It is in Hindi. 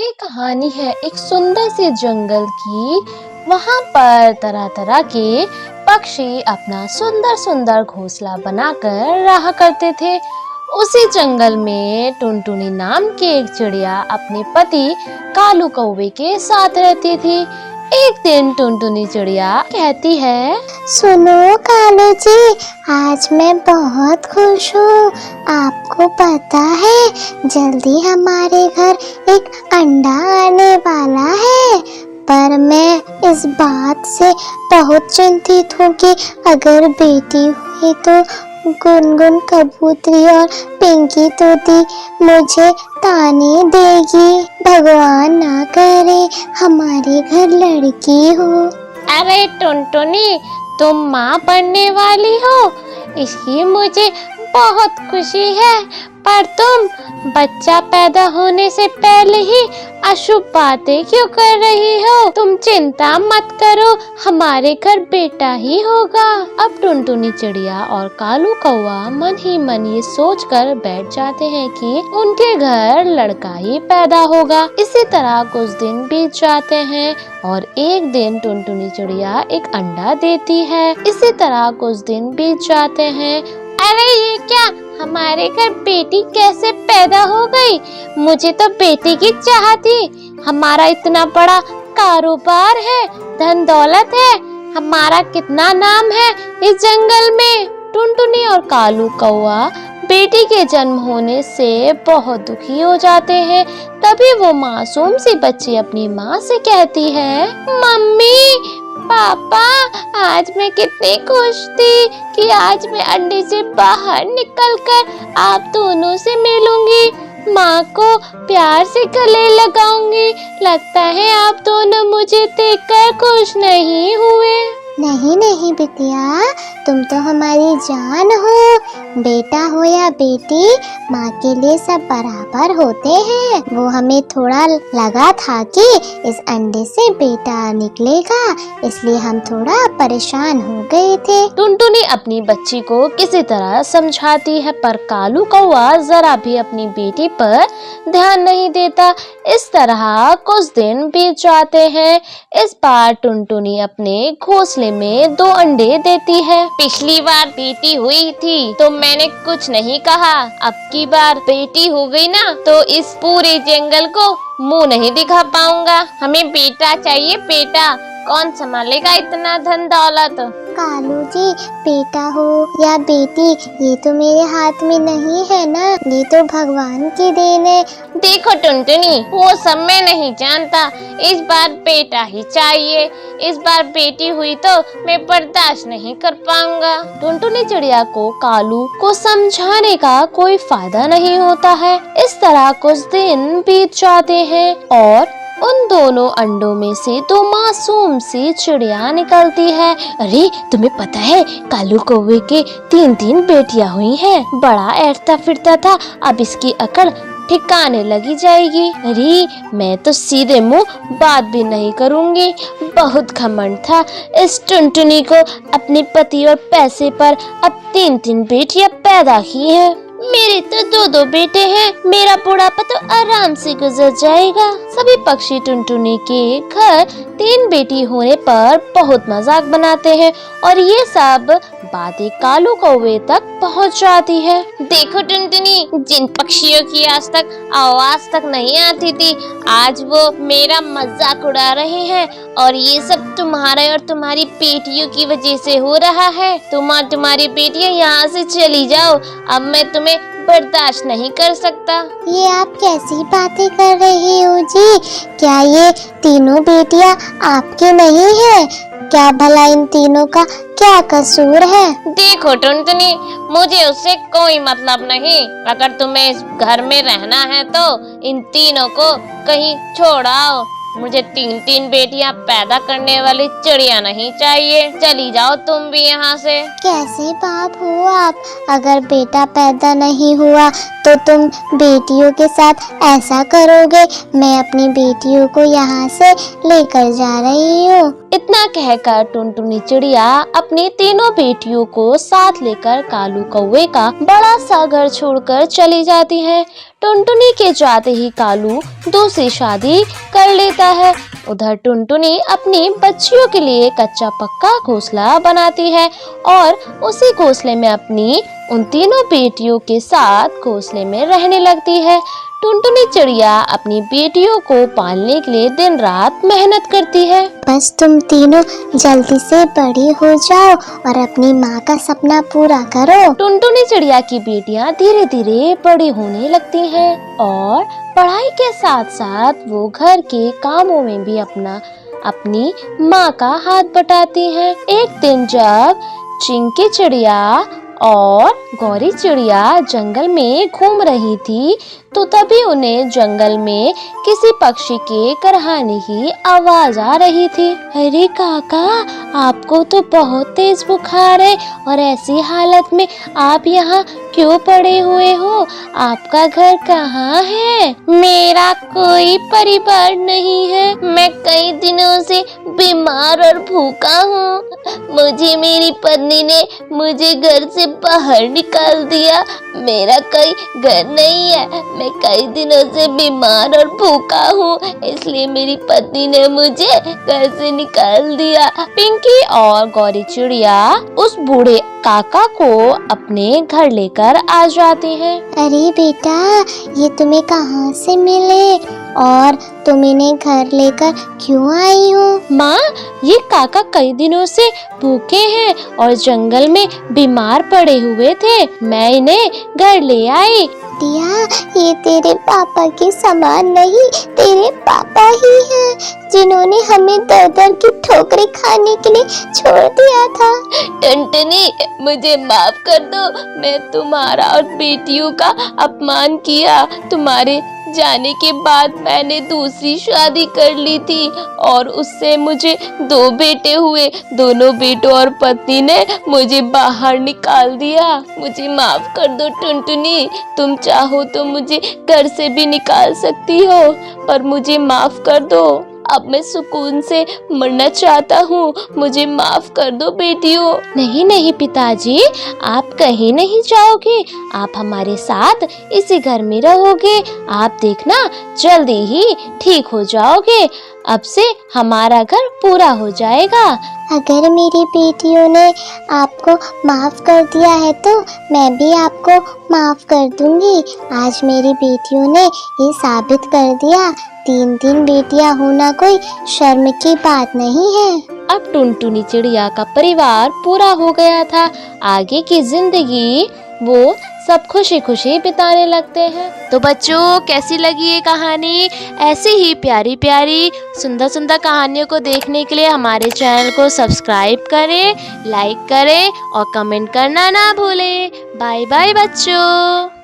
ये कहानी है एक सुंदर से जंगल की। वहाँ पर तरह तरह के पक्षी अपना सुंदर सुंदर घोंसला बनाकर रहा करते थे। उसी जंगल में टुनटुनी नाम की एक चिड़िया अपने पति कालू कौवे के साथ रहती थी। एक दिन टुनटुनी चिड़िया कहती है, सुनो कालू जी, आज मैं बहुत खुश हूँ। आपको पता है जल्दी हमारे घर एक अंडा आने वाला है, पर मैं इस बात से बहुत चिंतित हूँ कि अगर बेटी हुई तो गुनगुन कबूतरी और पिंकी तोती मुझे ताने देगी। भगवान ना करे हमारे घर लड़की हो। अरे टुनटुनी, तुम माँ बनने वाली हो, इसकी मुझे बहुत खुशी है। पर तुम बच्चा पैदा होने से पहले ही अशुभ बातें क्यों कर रही हो? तुम चिंता मत करो, हमारे घर बेटा ही होगा। अब टुनटुनी चिड़िया और कालू कौवा मन ही मन ये सोचकर बैठ जाते हैं कि उनके घर लड़का ही पैदा होगा। इसी तरह कुछ दिन बीत जाते हैं और एक दिन टुनटुनी चिड़िया एक अंडा देती है। इसी तरह कुछ दिन बीत जाते हैं। अरे ये क्या, हमारे घर बेटी कैसे पैदा हो गई? मुझे तो बेटी की चाह थी। हमारा इतना बड़ा कारोबार है, धन दौलत है, हमारा कितना नाम है इस जंगल में। टुनटुनी और कालू कौवा बेटी के जन्म होने से बहुत दुखी हो जाते हैं। तभी वो मासूम सी बच्ची अपनी माँ से कहती है, मम्मी पापा, आज मैं कितनी खुश थी कि आज मैं अंडे से बाहर निकलकर आप दोनों से मिलूंगी, माँ को प्यार से गले लगाऊंगी। लगता है आप दोनों मुझे देखकर खुश नहीं हुए। नहीं नहीं बिटिया, तुम तो हमारी जान हो। बेटा हो या बेटी, माँ के लिए सब बराबर होते हैं। वो हमें थोड़ा लगा था कि इस अंडे से बेटा निकलेगा, इसलिए हम थोड़ा परेशान हो गए थे। टुनटुनी अपनी बच्ची को किसी तरह समझाती है, पर कालू कौवा जरा भी अपनी बेटी पर ध्यान नहीं देता। इस तरह कुछ दिन बीत जाते हैं। इस बार टुनटुनी अपने घोंसले में 2 अंडे देती है। पिछली बार बेटी हुई थी तो मैंने कुछ नहीं कहा, अब की बार बेटी हो गई ना तो इस पूरे जंगल को मुंह नहीं दिखा पाऊंगा। हमें बेटा चाहिए, बेटा। कौन संभालेगा इतना धन दौलत? कालू जी, बेटा हो या बेटी, ये तो मेरे हाथ में नहीं है ना, ये तो भगवान की देन है। देखो टुनटुनी, वो सब मैं नहीं जानता, इस बार बेटा ही चाहिए। इस बार बेटी हुई तो मैं बर्दाश्त नहीं कर पाऊंगा। टुनटुनी चिड़िया को कालू को समझाने का कोई फायदा नहीं होता है। इस तरह कुछ दिन बीत जाते हैं और उन दोनों अंडों में से 2 मासूम सी चिड़िया निकलती है। अरे तुम्हें पता है, कालू कौवे के 3 बेटियां हुई हैं। बड़ा ऐरता फिरता था, अब इसकी अकड़ ठिकाने लगी जाएगी। अरे मैं तो सीधे मुंह बात भी नहीं करूंगी। बहुत घमंड था इस टुनटुनी को अपने पति और पैसे पर। अब 3 बेटियां पैदा की हैं। मेरे तो 2 बेटे हैं, मेरा बुढ़ापा तो आराम से गुजर जाएगा। सभी पक्षी टुनटुनी के घर 3 बेटी होने पर बहुत मजाक बनाते हैं और ये सब बातें कालू कौवे तक पहुंच जाती है। देखो टुनटुनी, जिन पक्षियों की आज तक आवाज तक नहीं आती थी, आज वो मेरा मजाक उड़ा रहे हैं। और ये सब तुम्हारे और तुम्हारी बेटियों की वजह से हो रहा है। तुम और तुम्हारी बेटियां यहाँ से चली जाओ, अब मैं तुम्हें बर्दाश्त नहीं कर सकता। ये आप कैसी बातें कर रही हो जी? क्या ये तीनों बेटियां आपकी नहीं है? क्या भला इन तीनों का क्या कसूर है? देखो टुनटुनी, मुझे उससे कोई मतलब नहीं। अगर तुम्हें इस घर में रहना है तो इन तीनों को कहीं छोड़ आओ। मुझे 3 बेटियां पैदा करने वाली चिड़िया नहीं चाहिए। चली जाओ तुम भी यहाँ से। कैसे बाप हो आप? अगर बेटा पैदा नहीं हुआ तो तुम बेटियों के साथ ऐसा करोगे? मैं अपनी बेटियों को यहाँ से लेकर जा रही हूँ। इतना कहकर टुनटुनी चिड़िया अपनी तीनों बेटियों को साथ लेकर कालू कौवे का बड़ा सा घर छोड़कर चली जाती है। टुनटुनी के जाते ही कालू दूसरी शादी कर लेता है। उधर टुनटुनी अपनी बच्चियों के लिए कच्चा पक्का घोंसला बनाती है और उसी घोंसले में अपनी उन तीनों बेटियों के साथ घोंसले में रहने लगती है। टुनटुनी चिड़िया अपनी बेटियों को पालने के लिए दिन रात मेहनत करती है। बस तुम तीनों जल्दी से बड़ी हो जाओ और अपनी माँ का सपना पूरा करो। टुनटुनी चिड़िया की बेटियां धीरे धीरे बड़ी होने लगती हैं और पढ़ाई के साथ साथ वो घर के कामों में भी अपनी माँ का हाथ बटाती हैं। एक दिन जब चिंकी चिड़िया और गौरी चिड़िया जंगल में घूम रही थी तो तभी उन्हें जंगल में किसी पक्षी के करहाने की आवाज आ रही थी। अरे काका, आपको तो बहुत तेज बुखार है और ऐसी हालत में आप यहाँ क्यों पड़े हुए हो? आपका घर कहाँ है? मेरा कोई परिवार नहीं है। मैं कई दिनों से बीमार और भूखा हूँ। मुझे मेरी पत्नी ने मुझे घर से बाहर निकाल दिया। मेरा कोई घर नहीं है। मैं कई दिनों से बीमार और भूखा हूँ, इसलिए मेरी पत्नी ने मुझे घर से निकाल दिया। पिंकी और गौरी चिड़िया उस बूढ़े काका को अपने घर लेकर आ जाती हैं। अरे बेटा, ये तुम्हें कहाँ से मिले और तुम इन्हें घर लेकर क्यों आई हो? माँ, ये काका कई दिनों से भूखे हैं और जंगल में बीमार पड़े हुए थे। मैं इन्हें घर ले आई। दिया, ये तेरे पापा के समान नहीं, तेरे पापा ही हैं जिन्होंने हमें दर दर की ठोकरें खाने के लिए छोड़ दिया था। टुनटुनी, मुझे माफ कर दो। मैं तुम्हारा और बेटियों का अपमान किया। तुम्हारे जाने के बाद मैंने दूसरी शादी कर ली थी और उससे मुझे 2 बेटे हुए। दोनों बेटों और पत्नी ने मुझे बाहर निकाल दिया। मुझे माफ कर दो टुनटुनी। तुम चाहो तो मुझे घर से भी निकाल सकती हो, पर मुझे माफ कर दो। अब मैं सुकून से मरना चाहता हूँ। मुझे माफ कर दो बेटियों। नहीं नहीं पिताजी, आप कहीं नहीं जाओगे। आप हमारे साथ इसी घर में रहोगे। आप देखना, जल्दी ही ठीक हो जाओगे। अब से हमारा घर पूरा हो जाएगा। अगर मेरी बेटियों ने आपको माफ कर दिया है तो मैं भी आपको माफ कर दूंगी। आज मेरी बेटियों ने ये साबित कर दिया, 3 बेटियां होना कोई शर्म की बात नहीं है। अब टुनटुनी चिड़िया का परिवार पूरा हो गया था। आगे की जिंदगी वो सब खुशी खुशी बिताने लगते हैं। तो बच्चों, कैसी लगी ये कहानी? ऐसी ही प्यारी प्यारी सुंदर सुंदर कहानियों को देखने के लिए हमारे चैनल को सब्सक्राइब करें, लाइक करें और कमेंट करना ना भूलें। बाय बाय बच्चों।